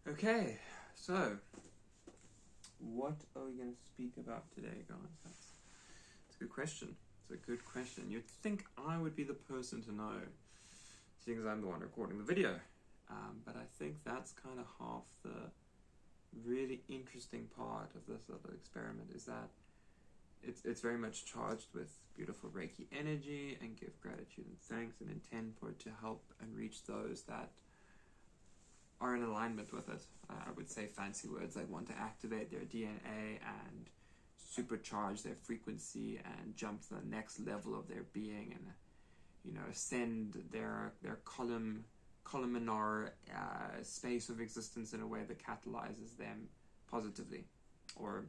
Okay, so what are we going to speak about today, guys? That's a good question. It's a good question. You'd think I would be the person to know, seeing as I'm the one recording the video. But I think that's kind of half the really interesting part of this little experiment, is that it's very much charged with beautiful Reiki energy, and give gratitude and thanks and intend for it to help and reach those that are in alignment with it. I would say fancy words like want to activate their DNA and supercharge their frequency and jump to the next level of their being, and ascend their columnar space of existence in a way that catalyzes them positively, or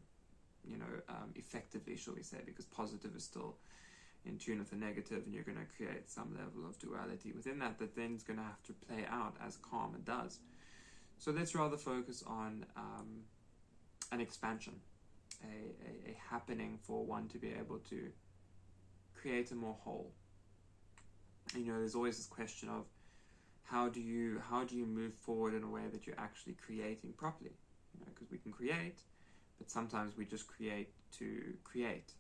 effectively, shall we say, because positive is still in tune with the negative, and you're going to create some level of duality within that then is going to have to play out as karma does. So let's rather focus on an expansion, a happening for one to be able to create a more whole. There's always this question of how do you move forward in a way that you're actually creating properly? Because we can create, but sometimes we just create to create.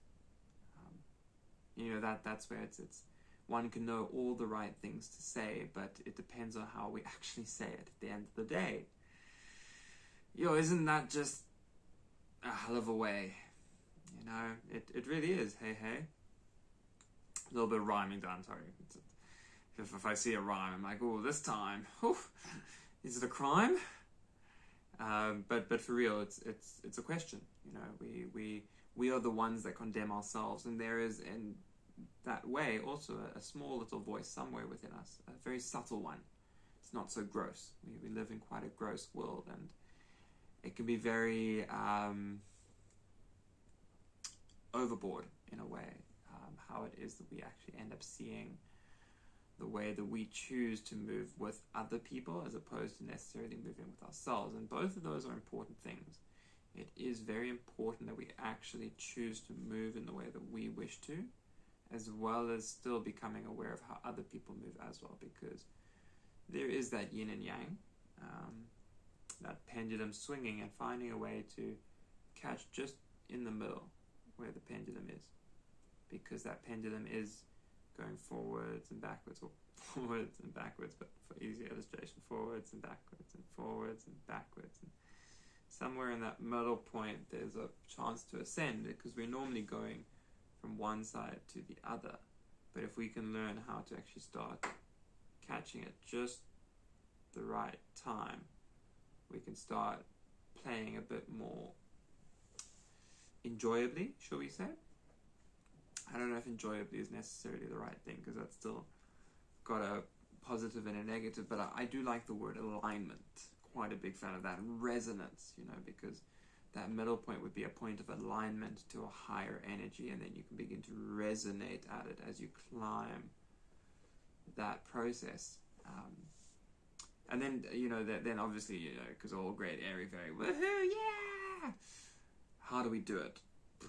That's where it's one can know all the right things to say, but it depends on how we actually say it at the end of the day. Isn't that just a hell of a way? It really is. Hey. A little bit of rhyming done, sorry. If I see a rhyme, I'm like, oh, this time, is it a crime? But for real, it's a question. We are the ones that condemn ourselves, and there is in that way also a small little voice somewhere within us, a very subtle one. It's not so gross. We live in quite a gross world, and it can be very overboard in a way, how it is that we actually end up seeing the way that we choose to move with other people as opposed to necessarily moving with ourselves. And both of those are important things. It is very important that we actually choose to move in the way that we wish to, as well as still becoming aware of how other people move as well, because there is that yin and yang, that pendulum swinging, and finding a way to catch just in the middle where the pendulum is, because that pendulum is going forwards and backwards, or forwards and backwards, but for easy illustration, forwards and backwards and forwards and backwards, and somewhere in that middle point there's a chance to ascend, because we're normally going from one side to the other. But if we can learn how to actually start catching it just the right time, we can start playing a bit more enjoyably, shall we say. I don't know if enjoyably is necessarily the right thing, because that's still got a positive and a negative, but I do like the word alignment. Quite a big fan of that. And resonance, because that middle point would be a point of alignment to a higher energy, and then you can begin to resonate at it as you climb that process. And then, then obviously, because all great, airy, very woohoo, yeah! How do we do it?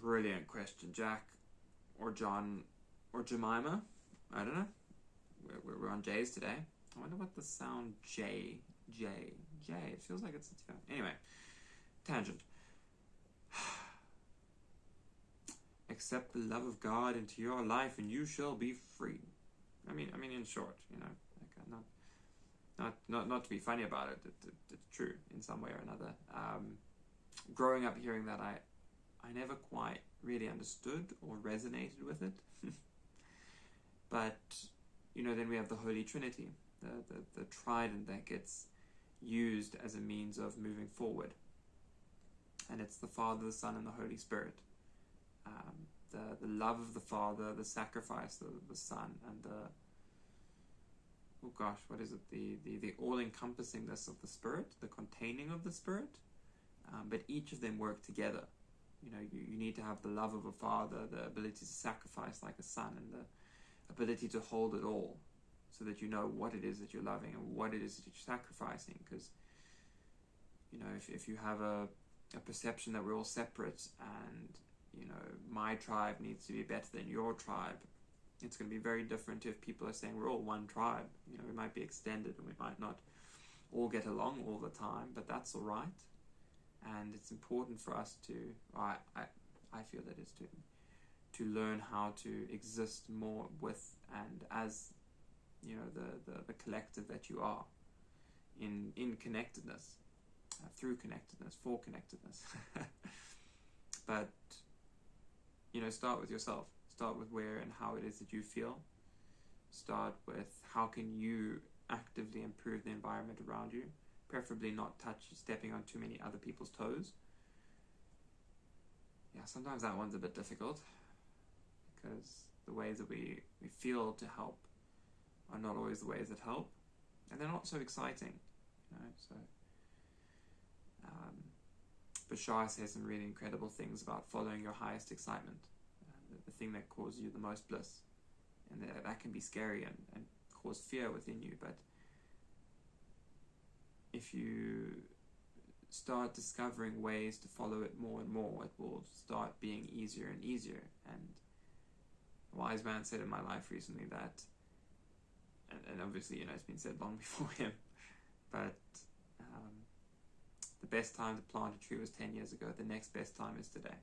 Brilliant question, Jack, or John, or Jemima. I don't know. We're on J's today. I wonder what the sound J. It feels like it's anyway. Tangent. Accept the love of God into your life, and you shall be free. I mean, in short, not to be funny about it. It's true in some way or another. Growing up hearing that, I never quite really understood or resonated with it. But then we have the Holy Trinity, the trident that gets used as a means of moving forward, and it's the Father, the Son, and the Holy Spirit. The love of the Father, the sacrifice of the Son, and what is it? The all-encompassingness of the Spirit, the containing of the Spirit. But each of them work together. You need to have the love of a Father, the ability to sacrifice like a Son, and the ability to hold it all, so that you know what it is that you're loving and what it is that you're sacrificing. Because if you have a perception that we're all separate, and my tribe needs to be better than your tribe, it's going to be very different if people are saying we're all one tribe. We might be extended, and we might not all get along all the time, but that's all right. And it's important for us to, I feel that is to learn how to exist more with and as, the collective that you are, in connectedness, through connectedness, for connectedness. But, start with yourself. Start with where and how it is that you feel. Start with how can you actively improve the environment around you, preferably not stepping on too many other people's toes. Yeah, sometimes that one's a bit difficult because the ways that we feel to help are not always the ways that help, and they're not so exciting, so Bashar says some really incredible things about following your highest excitement, the thing that causes you the most bliss, and that can be scary and cause fear within you, but if you start discovering ways to follow it more and more, it will start being easier and easier. And a wise man said in my life recently that, and obviously, it's been said long before him, but the best time to plant a tree was 10 years ago. The next best time is today,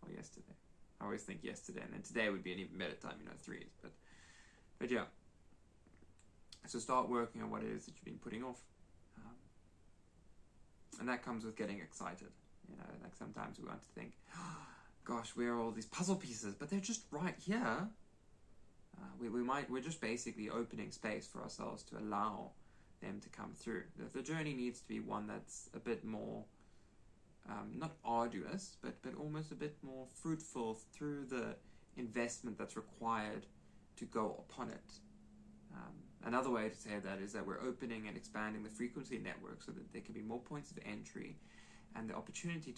or yesterday. I always think yesterday, and then today would be an even better time, 3 years. But yeah. So start working on what it is that you've been putting off. And that comes with getting excited. Like sometimes we want to think, oh, gosh, where are all these puzzle pieces? But they're just right here. We're just basically opening space for ourselves to allow them to come through. The journey needs to be one that's a bit more, not arduous, but almost a bit more fruitful through the investment that's required to go upon it. Another way to say that is that we're opening and expanding the frequency network so that there can be more points of entry and the opportunity to